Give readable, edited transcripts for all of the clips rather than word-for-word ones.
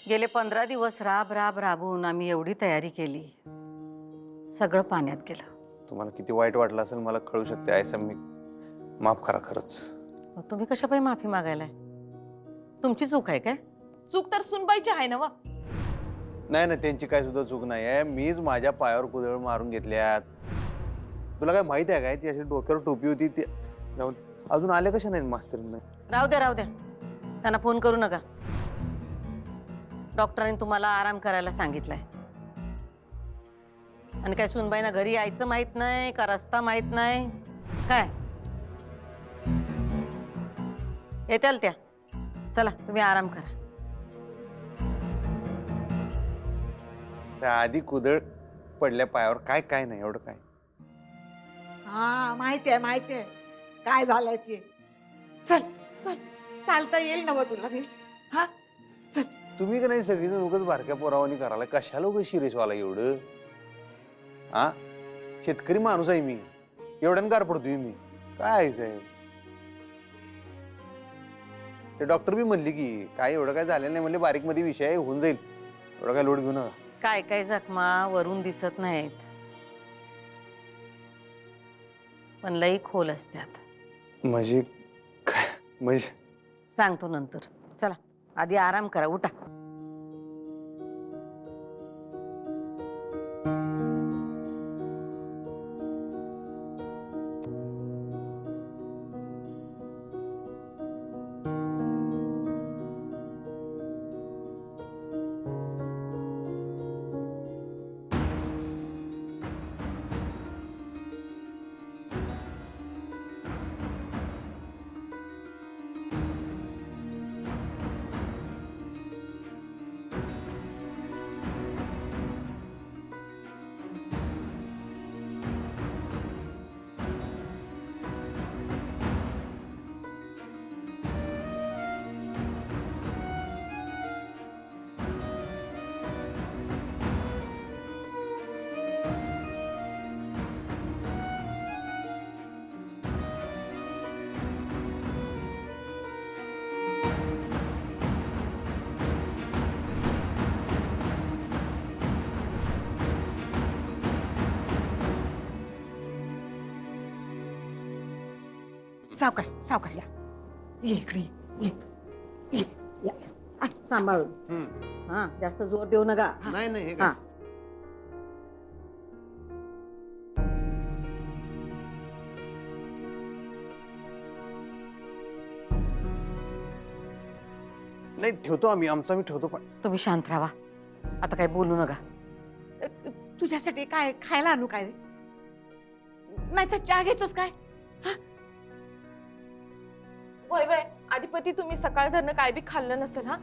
गेले 15 दिवस राब राब राबून आम्ही एवढी तयारी केली, सगळं पाण्यात गेलं. तुम्हाला किती वाईट वाटलं असेल मला कळू शकते. आयसा मी माफ करा खरंच. तुम्ही कशापायी माफी मागायलाय? तुमची चूक आहे काय? चूक तर सुनबाईची आहे ना व. नाही ना, त्यांची काय सुद्धा चूक नाही आहे. मीच माझ्या पायावर कुदळ मारून घेतल्यात. तुला काय माहित आहे काय? ती अशी डोक्यावर टोपी होती ती जाऊन अजून आले कशा नाहीत मास्तरींना? राहू द्या राहू द्या, त्यांना फोन करू नका. डॉक्टरांनी तुम्हाला आराम करायला सांगितलंय. आणि काय सुनबाईना घरी यायचं माहित नाही का रस्ता माहित नाही काय? येत्याल त्या. चला तुम्ही आराम करा. आधी कुदळ पडल्या पायावर काय काय नाही एवढं काय. हा माहिती आहे काय झालंय ते. चल चल चालता येईल ना तुला रे. हा चल. तुम्ही का नाही सगळीजण उगाच बारक्या पोरावानी करायला कशाला उगाच शिरेशवाला एवढं? हा शेतकरी माणूस आहे मी, एवढ्यानं कार पडतोय मी काय आहे साहेब? ते डॉक्टर बी म्हणली की काय एवढं काय झालेलं नाही, म्हणले बारीक मध्ये विषय आहे, होऊन जाईल, एवढा काय लोड घेऊ नका. काय काय जखमा वरून दिसत नाहीत, पण लई खोल असतात. म्हणजे काय म्हणजे? सांगतो नंतर. चला आधी आराम करा, उठा. सावकाश सावकाश या. ये इकडे ये ये या. आ, सांभाळून. हा जास्त जोर देऊ नका. नाही नाही हे हा. काय? नाही ठेवतो आम्ही, आमचा मी ठेवतो. पण तुम्ही शांत राहा, आता काही बोलू नका. तुझ्यासाठी काय खायला आणू काय रे? नाही तर चहा घेतोस काय? वय वय आधिपती तुम्ही सकाळ धरणं काय बी खाल्लं नसेल. हा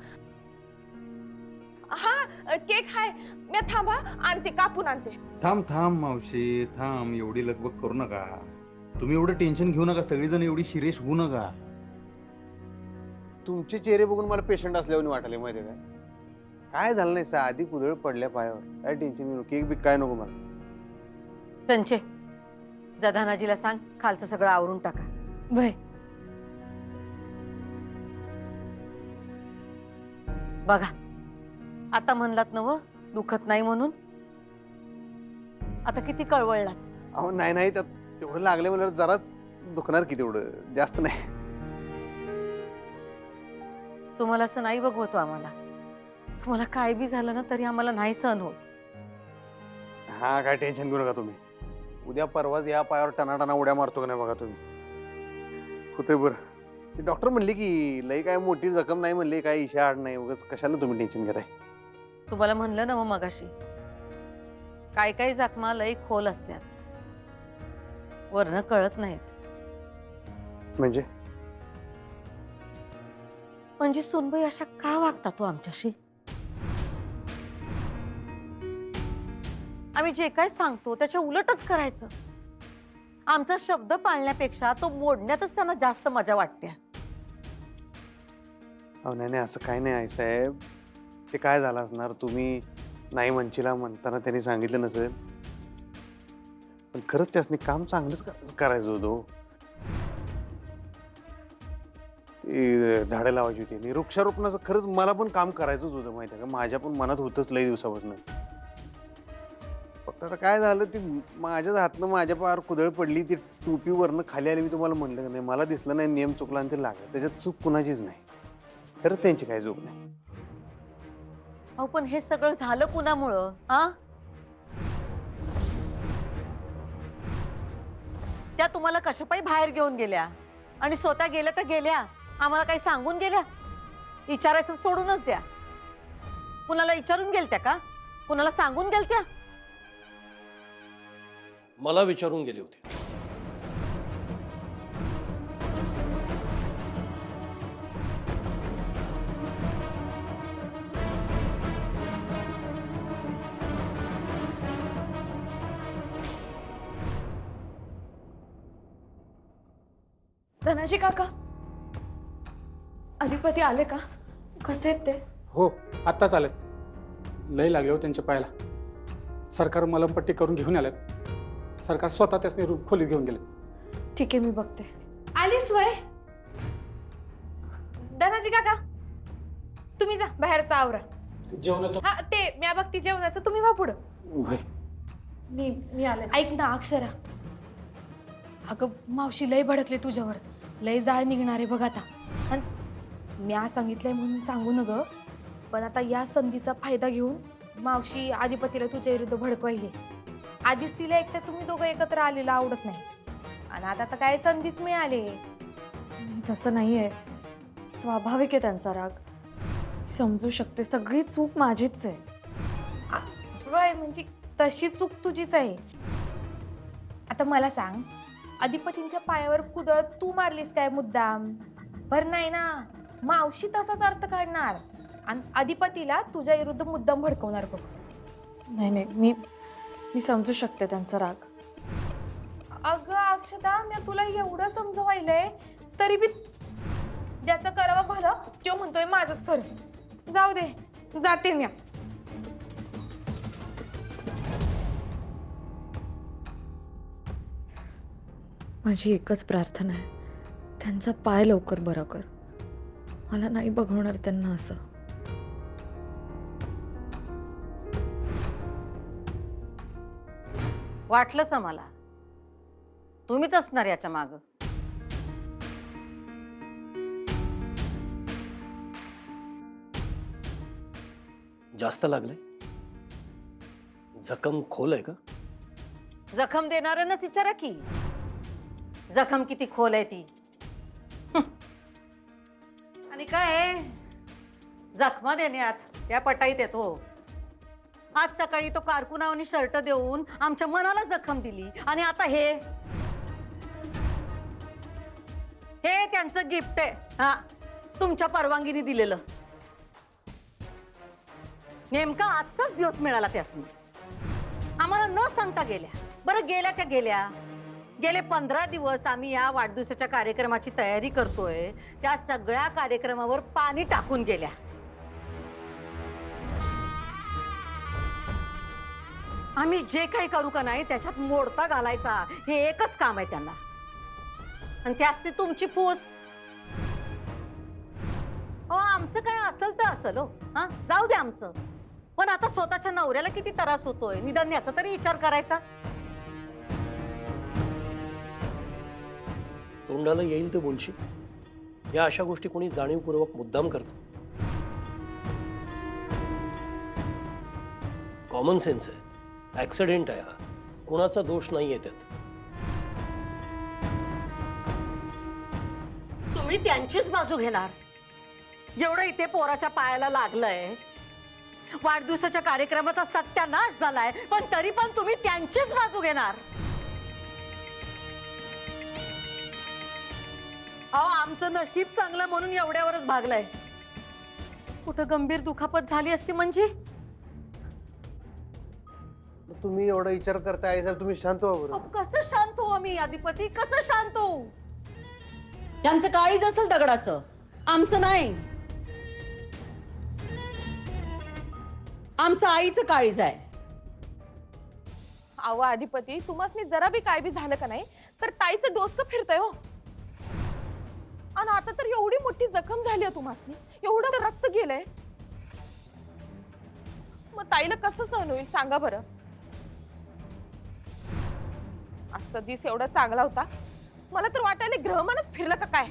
हा केक हाय, मी थांबा आणते, कापून आणते. थांब थांब मावशी थांब, एवढी लगबग करू नका. तुम्ही एवढं टेन्शन घेऊ नका, सगळीजण एवढी सिरियस होऊ नका. तुमचे चेहरे बघून मला पेशंट असल्यावर वाटायला माहिती काय काय झालं नाही. आधी कुदळ पडल्या पायावर, काय टेन्शन घेऊ नको. केक बी काय नको मला. त्यांचे जधानाजीला सांग खालचं सगळं आवरून टाका. वय बघा आता म्हणलात ना व दुखत नाही म्हणून, आता किती कळवळलात. अहो नाही नाही, त्यात तेवढं लागलं मला जराच दुखणार की, तेवढं जास्त नाही. तुम्हाला असं नाही बघवतो आम्हाला. तुम्हाला काय बी झालं ना तरी आम्हाला नाही सहन होत. हा काय टेन्शन घेऊ नका तुम्ही. उद्या परवाच या पायावर टनाटना उड्या मारतो का नाही बघा तुम्ही. होतंय बरं. ते डॉक्टर म्हणले की लई काय मोठी जखम नाही म्हणले, काय इशा आड नाही. उगाच कशाला तुम्ही टेन्शन घेताय? तुम्हाला म्हणलं ना मग मगाशी, काय काय जखमा लई खोल असतात, वरनं कळत नाहीत. म्हणजे म्हणजे सुनबाई अशा का वागतात तो आमच्याशी? आम्ही जे काय सांगतो त्याच्या उलटच करायचं. आमचा शब्द पाळण्यापेक्षा तो मोडण्यातच त्यांना जास्त मजा वाटते. अहो नाही नाही, असं काय नाही आहे साहेब. ते काय झालं असणार, तुम्ही नाही म्हणशीला म्हणताना त्यांनी सांगितलं नसेल. पण खरंच त्यासनी काम चांगलंच करायचं होतं. झाडं लावायची होती आणि वृक्षारोपणाचं खरंच मला पण काम करायचंच होतं माहिती आहे का, माझ्या पण मनात होतंच लई दिवसापासून. फक्त आता काय झालं, ती माझ्याच हातनं माझ्या पार कुदळ पडली, ती टोपी वरनं खाली आली. मी तुम्हाला म्हणलं का नाही, मला दिसलं नाही नियम चुकला आणि ते लागलं. त्याच्यात चूक कुणाचीच नाही, खरंच त्यांची काही चूक नाही. अहो पण हे सगळं झालं कुणामुळं? हा, त्या तुम्हाला कशापायी बाहेर घेऊन गेल्या आणि स्वतः गेल्या तर गेल्या, आम्हाला काही सांगून गेल्या? विचारायचं सोडूनच द्या. कुणाला विचारून गेलत्या का? कुणाला सांगून गेलत्या? मला विचारून गेली होती. धनाजी काका, अधिपती आले का? कसे आहेत ते? हो, आत्ताच आलेत. लय लागले हो त्यांच्या पायाला. सरकार मलमपट्टी करून घेऊन आलेत. सरकार स्वतः त्यासनी रूम खोलीत घेऊन गेले. ठीक आहे, मी बघते. आलीस वय? धनाजी काका, तुम्ही जा बाहेरचा आवरा. जेवणाचं हा, ते मी बघते जेवणाचं, तुम्ही वा पुढं. होय. मी आले. ऐक ना अक्षरा, अगं मावशी लय भडकले तुझ्यावर, लय जाळ निघणार आहे बघ आता. आणि मी आज सांगितलंय म्हणून सांगू न ग, पण आता या संधीचा फायदा घेऊन मावशी अधिपतीला तुझ्या विरुद्ध भडकवायली. आधीच तिला एक तर तुम्ही दोघं एकत्र आलेलं आवडत नाही, आणि आता तर काय संधीच मिळाली. तसं नाहीये, स्वाभाविक आहे त्यांचा राग. समजू शकते, सगळी चूक माझीच आहे. वय म्हणजे तशी चूक तुझीच आहे. आता मला सांग, अधिपतींच्या पायावर कुदळ तू मारलीस काय मुद्दाम? बरं नाही ना, मावशी तसाच अर्थ काढणार आणि अधिपतीला तुझ्या विरुद्ध मुद्दाम भडकवणार बघ. नाही, मी समजू शकते त्यांचा राग. अगं अक्षता, मी तुला एवढं समजवायलंय तरी बी ज्याचं करावं भलं तो म्हणतोय माझंच खरं. जाऊ दे, जाते मी. माझी एकच प्रार्थना आहे, त्यांचा पाय लवकर बरा कर. मला नाही बघवणार त्यांना असं. वाटलंच आम्हाला तुम्हीच असणार याच्या माग. जास्त लागले? जखम खोल आहे का? जखम देणाऱ्यांनाच विचारा की जखम किती खोल आहे ती. आणि काय जखमा देण्यात त्या पटाईत येतो. आज सकाळी तो कारकुनावानी शर्ट देऊन आमच्या मनाला जखम दिली, आणि आता हे त्यांचं गिफ्ट आहे. हा, तुमच्या परवानगीने दिलेलं. नेमका आजचाच दिवस मिळाला त्यासनी. आम्हाला न सांगता गेल्या. बरं गेल्या त्या गेल्या. गेले 15 दिवस आम्ही या वाढदिवसाच्या कार्यक्रमाची तयारी करतोय, त्या सगळ्या कार्यक्रमावर पाणी टाकून गेल्या. आम्ही जे काही करू का नाही त्याच्यात मोडता घालायचा, हे एकच काम आहे त्यांना. आणि त्यासनी तुमची फूस. हो, आमचं काय असेल तर असेल हो. हा, जाऊ दे आमचं. पण आता स्वतःच्या नवऱ्याला किती त्रास होतोय, निदान याचा तरी विचार करायचा. तोंडाला येईल ते बोलशी. या अशा गोष्टी कोणी जाणीवपूर्वक मुद्दाम करतो? कॉमन सेन्स आहे. ऍक्सिडेंट आहे हा, कोणाचा दोष नाहीये त्यात. तुम्ही त्यांचीच बाजू घेणार. जेवढं इथे पोराच्या पायाला लागलंय, वाढदिवसाच्या कार्यक्रमाचा सत्यानाश झालाय, पण तरी पण तुम्ही त्यांचीच बाजू घेणार. अहो, आमचं नशीब चांगलं म्हणून एवढ्यावरच भागलंय. कुठं गंभीर दुखापत झाली असती म्हणजे? तुम्ही एवढा विचार करताय साहेब, तुम्ही शांत व्हा बरं. कसं शांत हो आम्ही अधिपती, कसं शांत हो? त्यांचं काळीज असेल दगडाचं, आमचं नाही. आमचं आईचं काळीज आहे. अहो अधिपती, तुम्हाला जरा बी काय बी झालं का नाही तर ताईचं डोसकं फिरतंय हो. आणि आता तर एवढी मोठी जखम झाली आहे तुम्हासनी, एवढं रक्त गेलंय. मग ताईला कसं सहन होईल सांगा बरं. आजचा दिवस एवढा चांगला होता, मला तर वाटायला ग्रहमानच फिरलं का काय.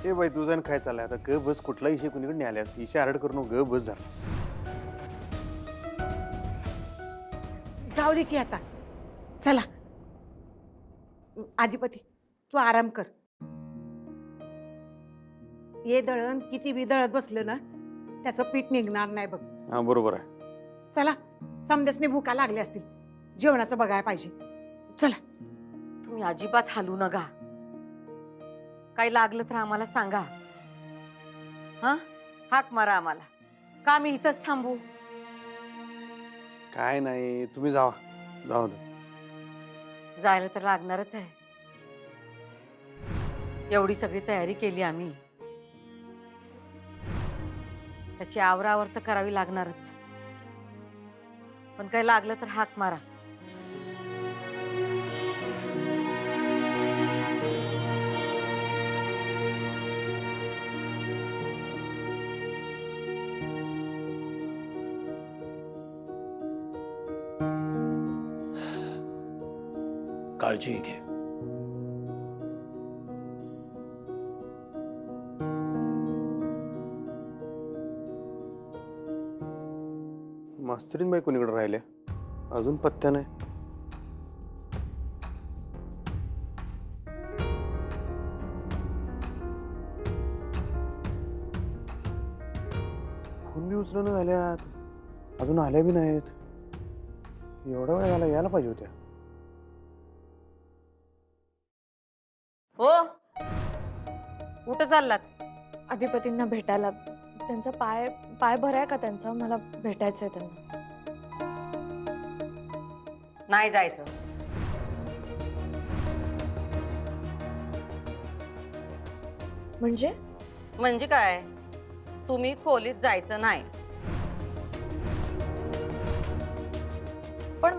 ए बाई तुझं काय चाललंय आता? ग बस, कुठला इशे कुणीकडे न्याल्यास, इशे हरड करू नको, ग बस झाला. जाऊ दे की आता. चला आजीपती, तू आराम कर. ये दळण किती बी दळत बसलं ना, त्याचं पीठ निघणार नाही बघ. हा बरोबर आहे. चला, समदेसने भुका लागल्या असतील, जेवणाचं बघायला पाहिजे. चला. तुम्ही अजिबात हालू नका. काही लागलं तर आम्हाला सांगा. हा, हाक मारा आम्हाला. का मी इथंच थांबू? काय नाही, तुम्ही जावा, जाऊ दे. जायला तर लागणारच आहे. एवढी सगळी तयारी केली आम्ही, त्याची आवरावर तर करावी लागणारच. पण काही लागलं तर हाक मारा. काळजी घे. मास्तरीन बाई कोणीकडे राहिल्या? अजून पत्त्या नाही. फोन बी उचलून झाल्यात, अजून आल्या बी नाहीत. एवढा वेळ झाला, यायला पाहिजे होत्या. हो, कुठं चाललात? अधिपतींना भेटायला. त्यांचा पाय पाय भराय का त्यांचा? मला भेटायचंय त्यांना. नाही जायचं. म्हणजे म्हणजे काय? तुम्ही खोलीत जायचं नाही. पण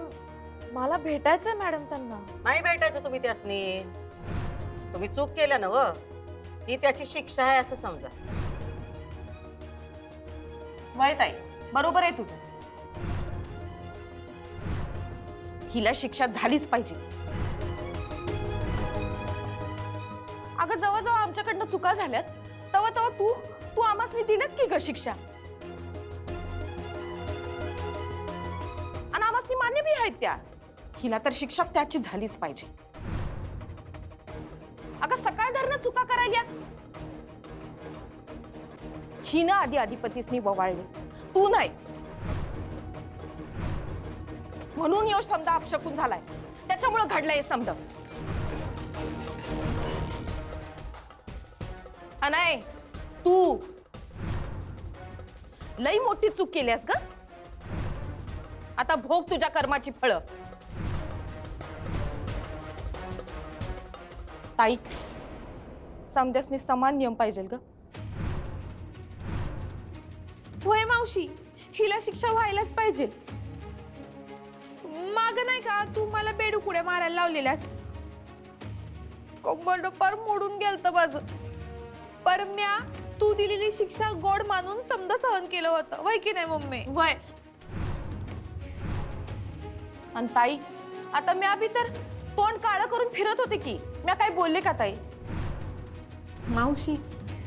मला भेटायचंय मॅडम त्यांना. नाही भेटायचं तुम्ही त्यासनी. तुम्ही चूक केलं ना व, ही त्याची शिक्षा आहे असं समजा. वय ताई, बरोबर आहे तुझं. हिला शिक्षा झालीच पाहिजे. अगं जवळजवळ आमच्याकडनं चुका झाल्यात, तेव्हा तेव्हा तू आम्हासनी दिल्यात की ग शिक्षा. आणि आम्हासनी मान्य बी आहेत त्या. हिला तर शिक्षा त्याची झालीच पाहिजे. अगं सकाळ धरणं चुका करायला हिनं आधी अधिपतीसनी ववाळली, तू नाही. म्हणून योश समजा अपशकून झालाय, त्याच्यामुळे घडलंय समजा. नाही, तू लई मोठी चूक केलीस ग. आता भोग तुझ्या कर्माची फळं. ताई, समद्यासनी समान नियम पाहिजे ग. होय मावशी, हिला शिक्षा व्हायलाच पाहिजे. माग नाही का तू मला बेडूक उड्या मारायला लावलेल्यास? कंबर पार मोडून गेलत माझं. पर म्या तू दिलेली शिक्षा गोड मानून समजा सहन केलं होतं, वय की नाही मम्मी? वय. आणि ताई, आता म्या बी तर तोंड काळं करून फिरत होते की. म्या काय बोलले का ताई? मावशी,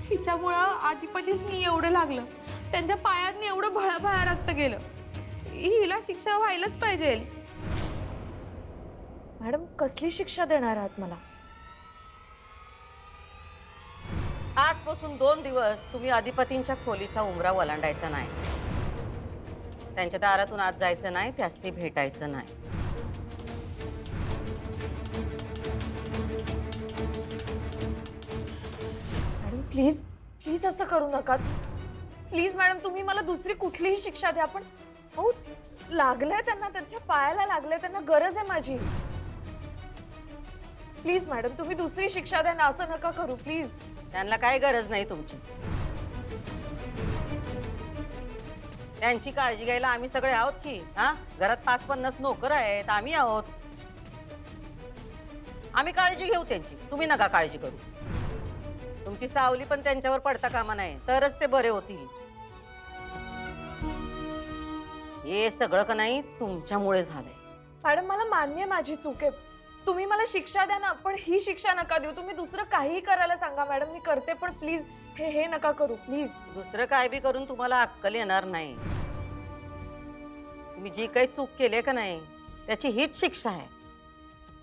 हिच्यामुळं अधिपतीसनी एवढं लागलं, त्यांच्या पायातनी एवढं भळाभळा रक्त गेलं. हिला शिक्षा व्हायलाच पाहिजे. मॅडम, कसली शिक्षा देणार आहात मला? आजपासून 2 दिवस तुम्ही अधिपतींच्या खोलीचा उंबरा ओलांडायचा नाही. त्यांच्या दारातून आत जायचं नाही, त्यासनी भेटायचं नाही. मॅडम प्लीज प्लीज असं करू नका. प्लीज मॅडम, तुम्ही मला दुसरी कुठलीही शिक्षा द्या. पण अहो, लागलंय त्यांना, त्यांच्या पायाला लागलंय, त्यांना गरज आहे माझी. प्लीज मॅडम, तुम्ही दुसरी शिक्षा द्या ना, असं नका करू प्लीज. त्यांना काय गरज नाही तुमची. त्यांची काळजी घ्यायला आम्ही सगळे आहोत की. हा, घरात 5-50 नोकर आहेत, आम्ही आहोत. आम्ही काळजी घेऊ त्यांची, तुम्ही नका काळजी करू. तुमची सावली पण त्यांच्यावर पडता कामा नाही, तरच ते बरे होतील. हे सगळं का नाही तुमच्यामुळे झालंय. मॅडम मला मान्य आहे माझी चूक आहे. तुम्ही मला शिक्षा द्या ना, पण ही शिक्षा नका देऊ. तुम्ही दुसरं काहीही करायला सांगा मॅडम, मी करते, पण प्लीज हे नका करू प्लीज. दुसरं काय बी करून तुम्हाला अक्कल येणार नाही. तुम्ही जी काही चूक केली का नाही त्याची हीच शिक्षा आहे.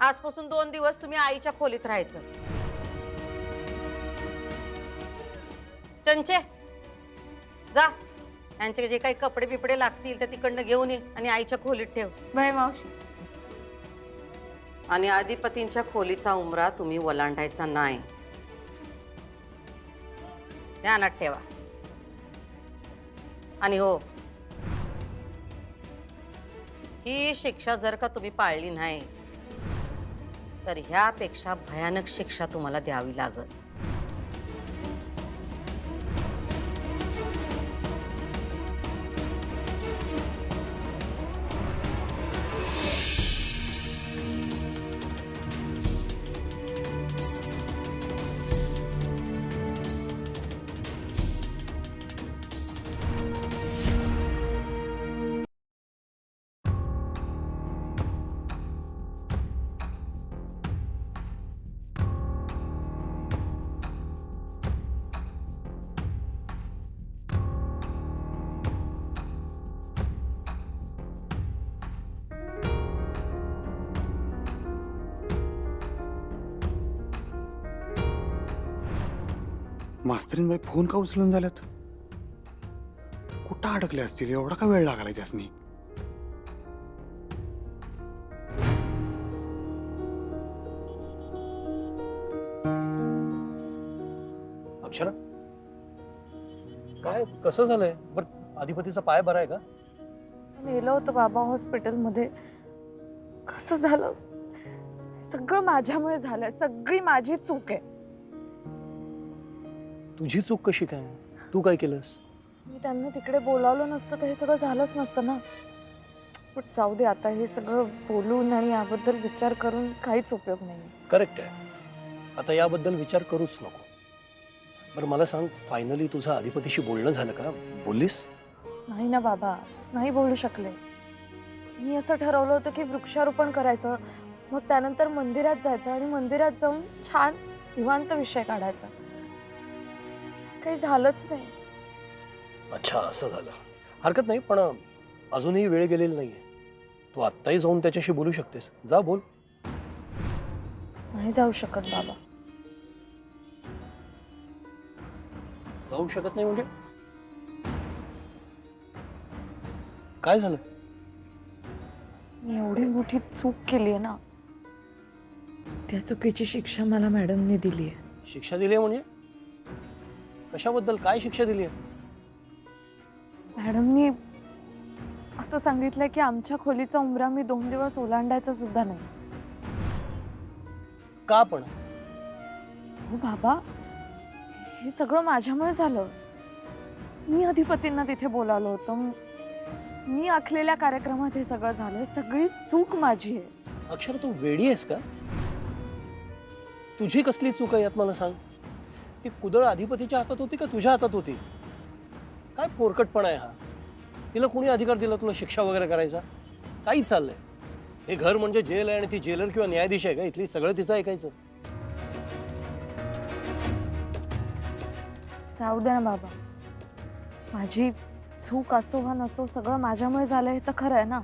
आजपासून 2 दिवस तुम्ही आईच्या खोलीत राहायचं. चंचे जा, यांचे जे काही कपडे बिपडे लागतील ते तिकडनं घेऊन ये आणि आईच्या खोलीत ठेव. बाय मावशी. आणि अधिपतींच्या खोलीचा उंबरा तुम्ही ओलांडायचा नाही, ध्यानात ठेवा. आणि हो, ही शिक्षा जर का तुम्ही पाळली नाही तर ह्यापेक्षा भयानक शिक्षा तुम्हाला द्यावी लागेल. मास्तरीनबाई फोन का उचलून झाल्यात? कुठं अडकले असतील? एवढा का वेळ लागलाय त्यासनी? अक्षरा, काय कसं झालंय? बरं, अधिपतीचा पाय बरा आहे का? नेलं होतं बाबा हॉस्पिटलमध्ये. कसं झालं? सगळं माझ्यामुळे झालंय. सगळी माझी चूक आहे. तुझी चूक कशी काय? तू काय केलंस? मी त्यांना तिकडे बोलावलं नसतं तर हे सगळं झालंच नसतं ना. पण जाऊ दे, आता हे सगळं बोलून आणि याबद्दल विचार करून काहीच उपयोग नाही. करेक्ट आहे. आता याबद्दल विचार करूच नको. बरं मला सांग, फायनली तुझं अधिपतीशी बोलणं झालं का? बोललीस? नाही ना बाबा, नाही बोलू शकले. मी असं ठरवलं होतं की वृक्षारोपण करायचं, मग त्यानंतर मंदिरात जायचं आणि मंदिरात जाऊन छान निवांत विषय काढायचा. काही झालंच नाही. अच्छा, असं झालं. हरकत नाही, पण अजूनही वेळ गेलेली नाहीये. तू आत्ताही जाऊन त्याच्याशी बोलू शकतेस. जा, बोल. नाही जाऊ शकत बाबा. जाऊ शकत नाही म्हणजे काय झालं? मी एवढी मोठी चूक केली आहे ना. त्या चुकीची शिक्षा मला मॅडमने दिली आहे. शिक्षा दिली म्हणजे कशाबद्दल? काय शिक्षा दिली आहे? मॅडमनी असं सांगितलंय की आमच्या खोलीचा उंबरा मी 2 दिवस ओलांडायचा सुद्धा नाही. का पण? हो बाबा, हे सगळं माझ्यामुळे झालं. मी अधिपतींना तिथे बोलावलं होतं. मी आखलेल्या कार्यक्रमात हे सगळं झालंय. सगळी चूक माझी आहे. अक्षर, तू वेडी आहेस का? तुझी कसली चूक आहे यात मला सांग. ती कुदळ अधिपतीच्या हातात होती का तुझ्या हातात होती? काय पोरकटपणा आहे हा? तिला कोणी अधिकार दिला तुला शिक्षा वगैरे करायचा? काही चाललंय? हे घर म्हणजे जेल आहे आणि ती जेलर किंवा न्यायाधीश आहे का इथली? सगळं तिचं ऐकायचं? जाऊ दे ना बाबा, माझी चूक असो वा नसो सगळं माझ्यामुळे झालंय हे तर खरं आहे ना.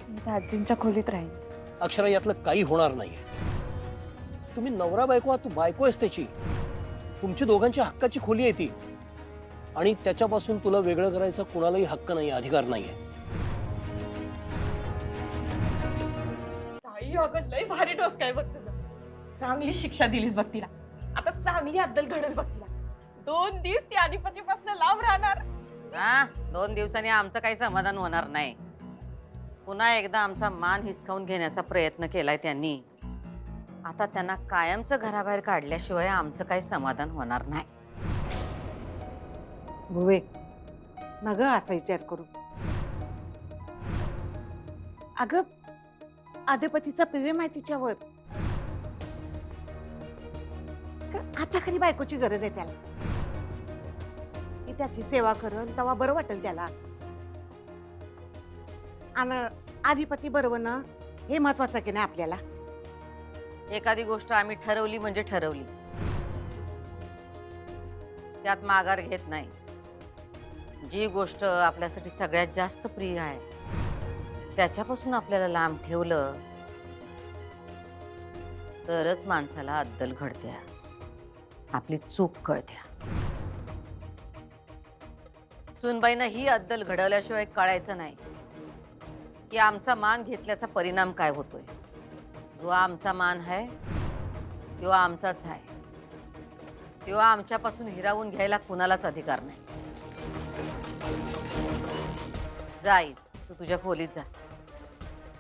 मी त्या आजींच्या खोलीत राहीन. अक्षरा, यातलं काही होणार नाहीये. तुम्ही नवरा बायको आहात. तू बायको आहेस त्याची. तुमची दोघांची हक्काची खोली आहे ती, आणि त्याच्यापासून तुला वेगळं करायचा कुणालाही हक्क नाही, अधिकार नाहीये. ताई अगं लय भारी डोस काय बघ तुझं. चांगली शिक्षा दिलीस बघ तिला. आता चांगली अद्दल घडेल बघ तिला. 2 दिवस ती अधिपतीपासून लांब राहणार. हा, 2 दिवसांनी आमचं काही समाधान होणार नाही. पुन्हा एकदा आमचा मान हिसकावून घेण्याचा प्रयत्न केलाय त्यांनी. आता त्यांना कायमचं घराबाहेर काढल्याशिवाय आमचं काही समाधान होणार नाही. भुवे, न ग असा विचार करू. अगं, अधिपतीचा प्रेम आहे तिच्यावर. आता खरी बायकोची गरज आहे त्याला. ती त्याची सेवा करल तेव्हा बरं वाटेल त्याला. आणि अधिपती बरोबर हे महत्वाचं की नाही आपल्याला. एखादी गोष्ट आम्ही ठरवली म्हणजे ठरवली, त्यात माघार घेत नाही. जी गोष्ट आपल्यासाठी सगळ्यात जास्त प्रिय आहे त्याच्यापासून आपल्याला लांब ठेवलं तरच माणसाला अद्दल घडत्या, आपली चूक कळत्या. सुनबाईनं ही अद्दल घडवल्याशिवाय कळायचं नाही की आमचा मान घेतल्याचा परिणाम काय होतोय. जो आमचा मान आहे तो आमचाच आहे, तेव्हा आमच्यापासून हिरावून घ्यायला कुणालाच अधिकार नाही. जाई तू तुझ्या खोलीत जा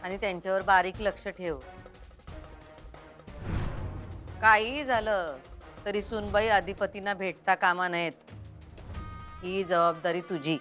आणि त्यांच्यावर बारीक लक्ष ठेव. काही झालं तरी सुनबाई अधिपतींना भेटता कामा नयेत, ही जबाबदारी तुझी.